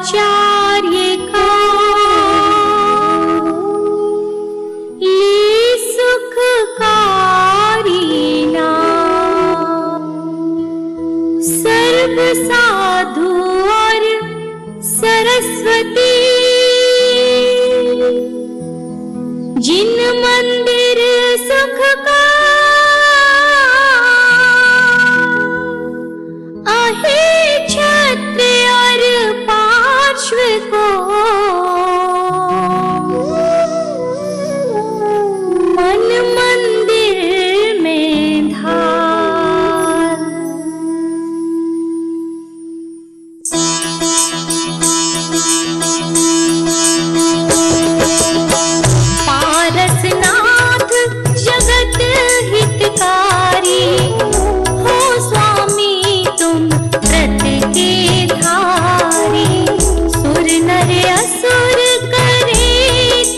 आचार्य का ये सुखकारी नाम, सर्व साधु और सरस्वती जिन मंदिर सुख का आहे छत्र और पार्श्व को मन मंदिर में धार। पारसनाथ जगत हितकारी हो स्वामी तुम व्रत के धारी, सुर नर असुर करे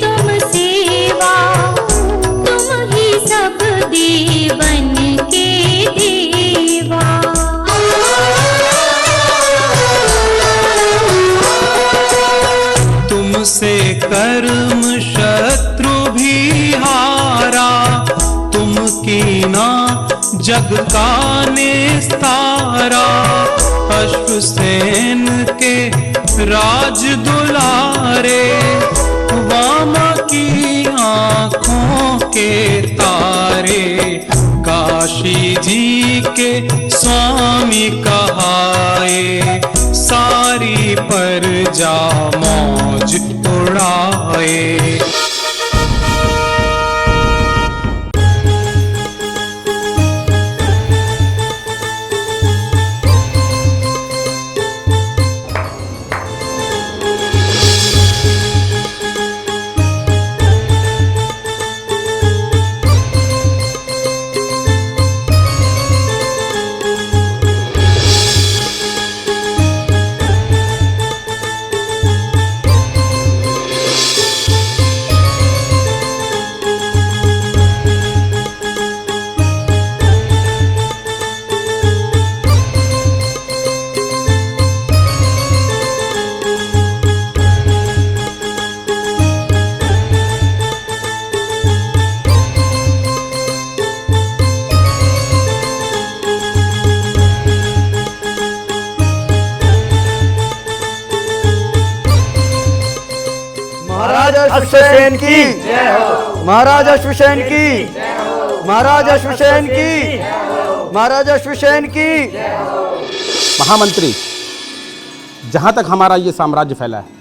तुम सेवा, तुम ही सब देवन के देवा। तुमसे कर्म शत्रु भी हारा, तुम कीना जग का निस्तारा, अश्वसेन के राज दुलारे, वामा की आँखों के तारे, काशी जी के स्वामी कहाए, सारी प्रजा मौज उड़ाए। महाराज अश्वसेन की, महाराज अश्वसेन की, महाराज अश्वसेन की, महाराज अश्वसेन की। महामंत्री, जहाँ तक हमारा ये साम्राज्य फैला है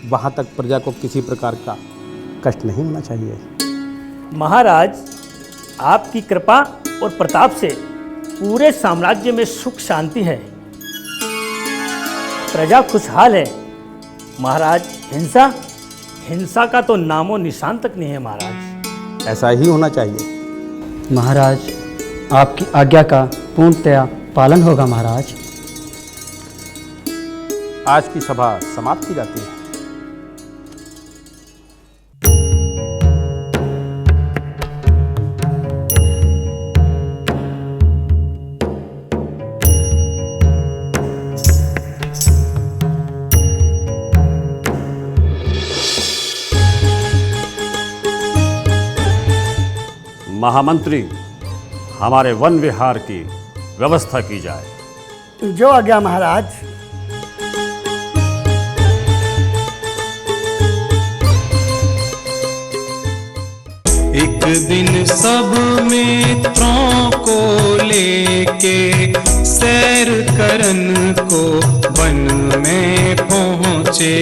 वहाँ तक प्रजा को किसी प्रकार का कष्ट नहीं होना चाहिए। महाराज, आपकी कृपा और प्रताप से पूरे साम्राज्य में सुख शांति है, प्रजा खुशहाल है। महाराज, हिंसा का तो नामो निशान तक नहीं है महाराज। ऐसा ही होना चाहिए। महाराज, आपकी आज्ञा का पूर्णतया पालन होगा महाराज। आज की सभा समाप्त की जाती है। महामंत्री, हमारे वन विहार की व्यवस्था की जाए। जो आज्ञा महाराज। एक दिन सब मित्रों को लेके सैर करन को वन में पहुँचे।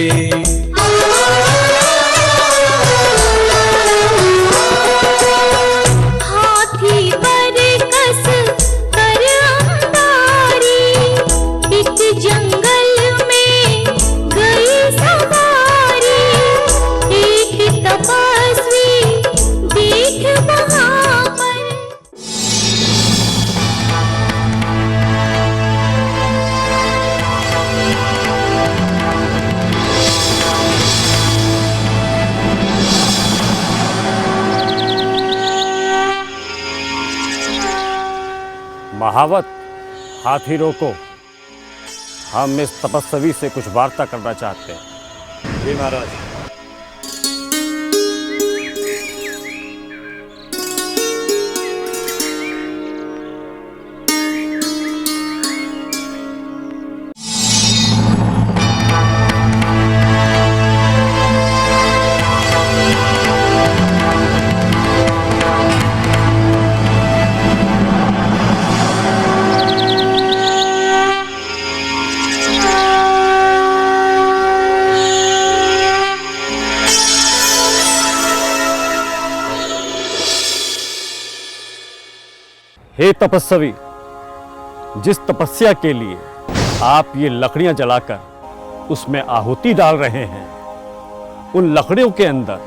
महावत, हाथी रोको। हम इस तपस्वी से कुछ वार्ता करना चाहते हैं। जी महाराज। हे तपस्वी, जिस तपस्या के लिए आप ये लकड़ियां जलाकर उसमें आहुति डाल रहे हैं, उन लकड़ियों के अंदर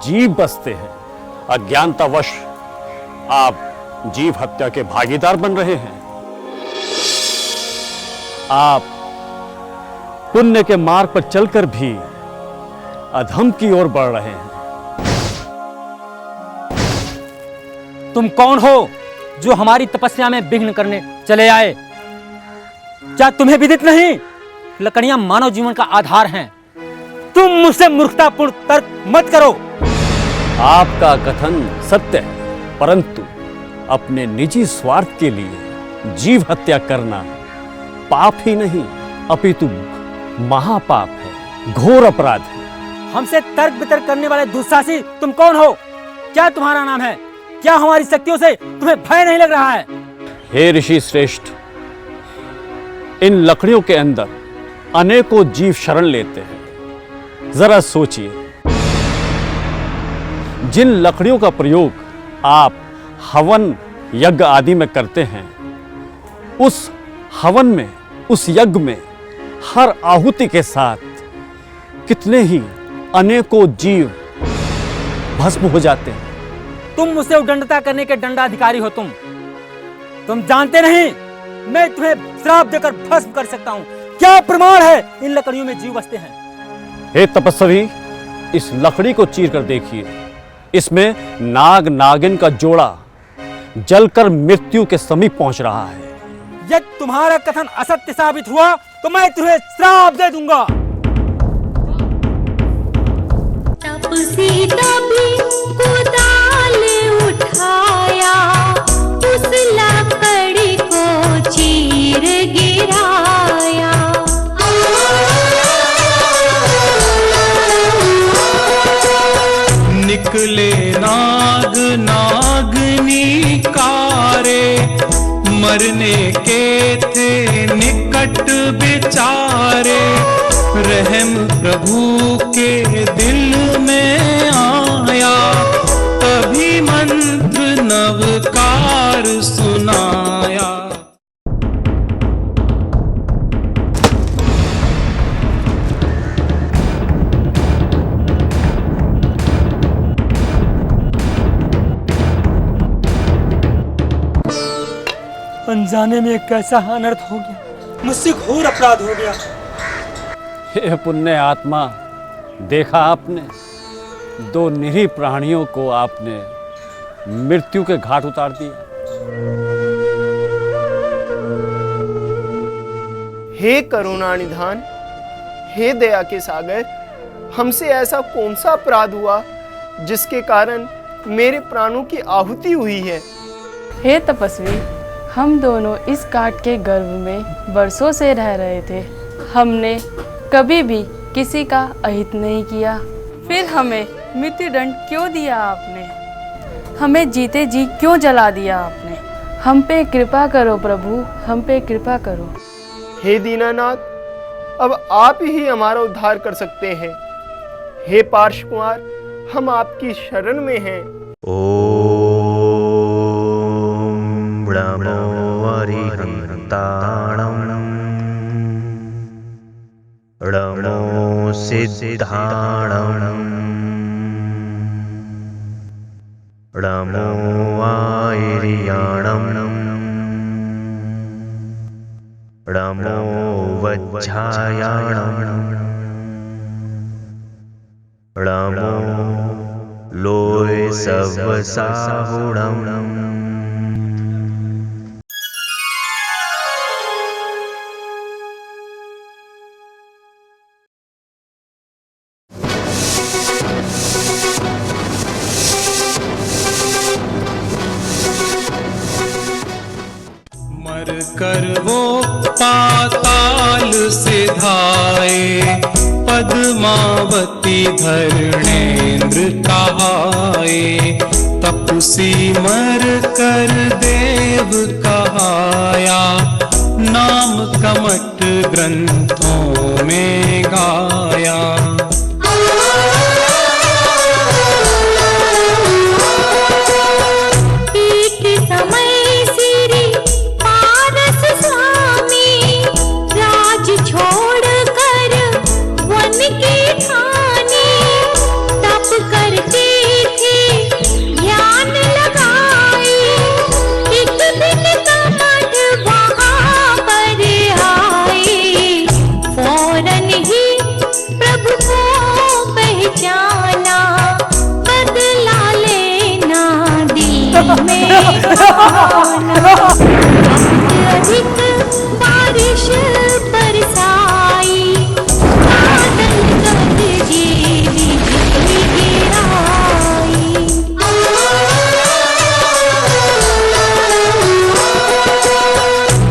जीव बसते हैं। अज्ञानतावश आप जीव हत्या के भागीदार बन रहे हैं। आप पुण्य के मार्ग पर चलकर भी अधम की ओर बढ़ रहे हैं। तुम कौन हो जो हमारी तपस्या में विघ्न करने चले आए? क्या तुम्हें विदित नहीं? लकड़ियां मानव जीवन का आधार हैं। तुम मुझसे मूर्खतापूर्ण तर्क मत करो। आपका कथन सत्य है, परंतु अपने निजी स्वार्थ के लिए जीव हत्या करना पाप ही नहीं अपितु महापाप है, घोर अपराध है। हमसे तर्क वितर्क करने वाले दुस्साहसी तुम कौन हो? क्या तुम्हारा नाम है? क्या हमारी शक्तियों से तुम्हें भय नहीं लग रहा है? हे ऋषि श्रेष्ठ, इन लकड़ियों के अंदर अनेकों जीव शरण लेते हैं। जरा सोचिए, जिन लकड़ियों का प्रयोग आप हवन यज्ञ आदि में करते हैं, उस हवन में, उस यज्ञ में हर आहुति के साथ कितने ही अनेकों जीव भस्म हो जाते हैं। तुम मुझसे उद्दंडता करने के दंडाधिकारी हो। तुम जानते नहीं मैं तुम्हें श्राप देकर भस्म कर सकता हूं। क्या प्रमाण है इन लकड़ियों में जीव बसते हैं? हे तपस्वी, इस लकड़ी को चीर कर देखिए। इसमें नाग नागिन का जोड़ा जलकर मृत्यु के समीप पहुंच रहा है। यदि तुम्हारा कथन असत्य साबित हुआ तो मैं तुम्हें श्राप दे दूंगा। तब सीता भी कुदाल उठाया, उस लकड़ी को चीर गिराया। निकले नाग नागनी कारे, मरने के थे निकट बेचारे। रहम प्रभु के दिल में आया, तभी मंत्र नवकार सुनाया। अनजाने में कैसा अनर्थ हो गया, मुझसे घोर अपराध हो गया। हे पुण्य आत्मा, देखा आपने, दो निरीह प्राणियों को आपने मृत्यु के घाट उतार दिया। हे करुणा निधान, हे दया के सागर, हमसे ऐसा कौन सा अपराध हुआ जिसके कारण मेरे प्राणों की आहुति हुई है? हे तपस्वी, हम दोनों इस काट के गर्भ में वर्षों से रह रहे थे। हमने कभी भी किसी का अहित नहीं किया, फिर हमें मृत्युदंड क्यों दिया आपने? हमें जीते जी क्यों जला दिया आपने? हम पे कृपा करो प्रभु, हम पे कृपा करो। हे दीनानाथ, अब आप ही हमारा उद्धार कर सकते हैं। हे पार्श कुमार, हम आपकी शरण में हैं। ओम ब्रह्मो अरिहंताणं णमो सिद्धाणं णमो आयर्याणं णमो वज्झायाणं णमो लोय सवसाहुणं। कर वो पाताल से धाये, पद्मावती धरणेन्द्र कहाए। तपसी मर कर देव कहाया, नाम कमट ग्रंथों में गाया। अधिक बारिश बरसाई, बादल गरजे बिजली गिराई।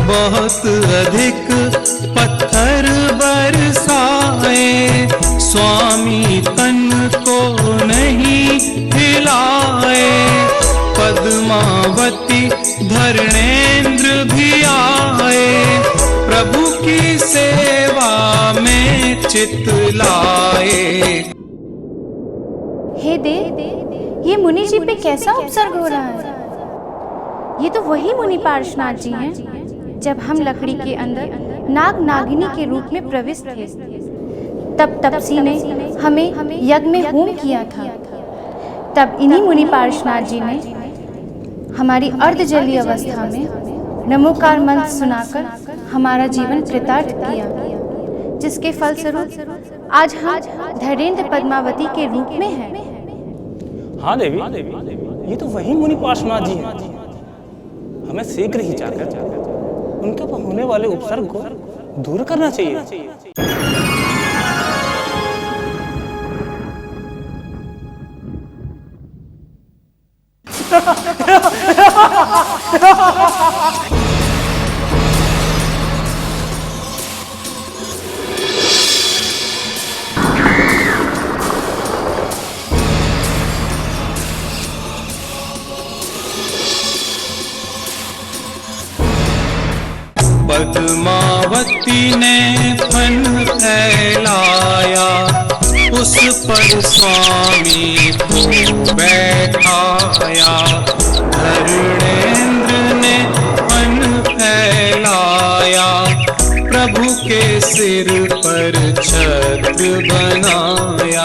बहुत अधिक पत्थर बरसाए, स्वामी तन को नहीं हिलाए। पद्मावती धरणेन्द्र भी आए, प्रभु की सेवा में चित लाए। हे देव, ये मुनि जी पे कैसा उपसर्ग हो रहा है? ये तो वही मुनि पार्श्वनाथ जी हैं जब हम लकड़ी के अंदर नाग नागिनी के रूप में प्रविष्ट थे। तब तपसी ने हमें यज्ञ में होम किया था। तब इन्हीं मुनि पार्श्वनाथ जी ने हमारी अर्धजलीय अवस्था में नमोकार मंत्र सुनाकर हमारा जीवन कृतार्थ किया, जिसके फलस्वरूप आज हम धैर्येंद्र पद्मावती के रूप में हैं। हाँ देवी, ये तो वही मुनि पार्श्वनाथ जी हैं। हमें शीघ्र ही जाकर उनके पर होने वाले उपसर्ग को दूर करना चाहिए। पद्मावती ने फन फैलाया, उस पर स्वामी को बैठाया। धरणेन्द्र ने फन फैलाया, प्रभु के सिर पर छत्र बनाया।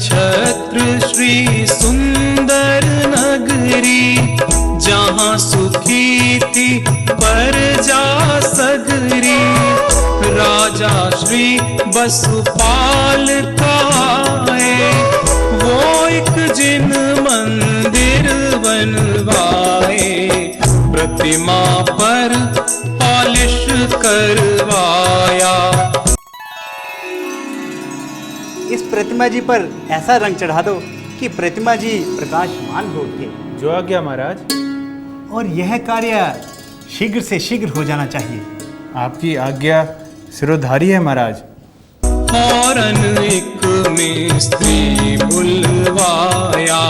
छत्र श्री सुंदर नगरी, जहाँ सुखी थी प्रजा सगरी। राजा श्री वसुपाल काए, वो एक जिन मंदिर बनवाए। प्रतिमा पर पॉलिश करवाया। इस प्रतिमा जी पर ऐसा रंग चढ़ा दो कि प्रतिमा जी प्रकाशमान हो उठे। जो आज्ञा महाराज। और यह कार्य शीघ्र से शीघ्र हो जाना चाहिए। आपकी आज्ञा सिरोधारी है महाराज। फौरन एक मिस्त्री बुलवाया,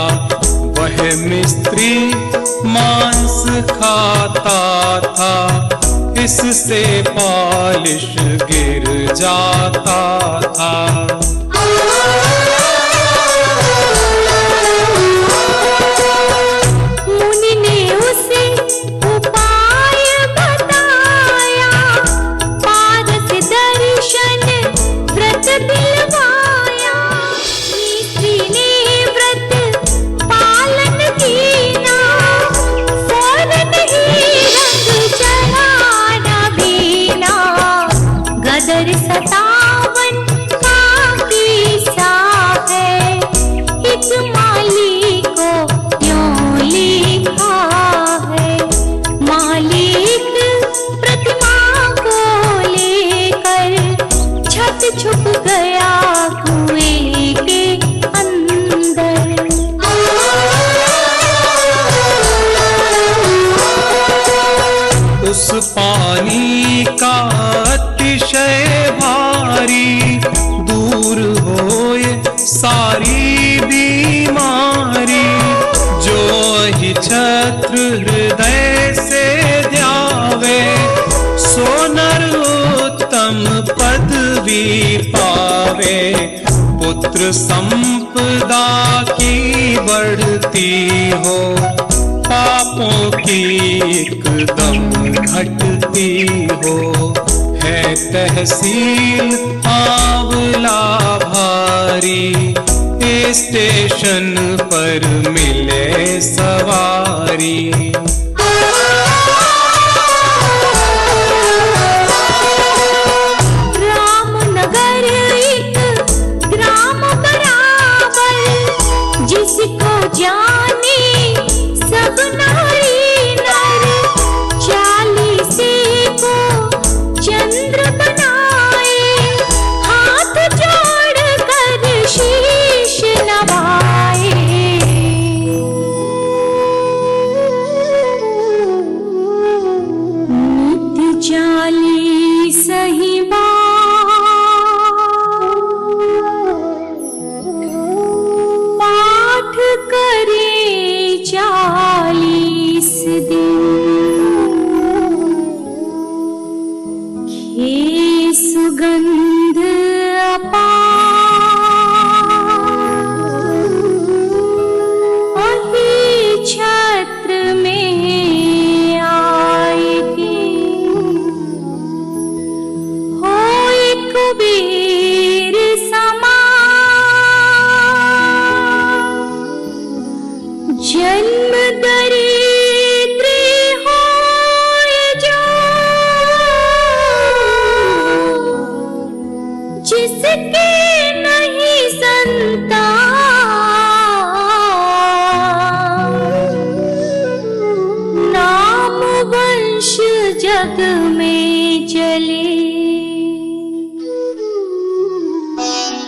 वह मिस्त्री मांस खाता था, इससे पॉलिश गिर जाता था। पुत्र हृदय से ध्यावे, सो नर उत्तम पदवी पावे। पुत्र संपदा की बढ़ती हो, पापों की एकदम घटती हो। है तहसील आंवला भारी, स्टेशन पर मिले सवारी। रामनगर एक ग्राम बराबर, जिसको जाने सब नारी नर। 40 को चंद्र बनाए, हाथ जोड़ कर शीश नवाए। नित्य 40 ही पाठ करे 40 दिन।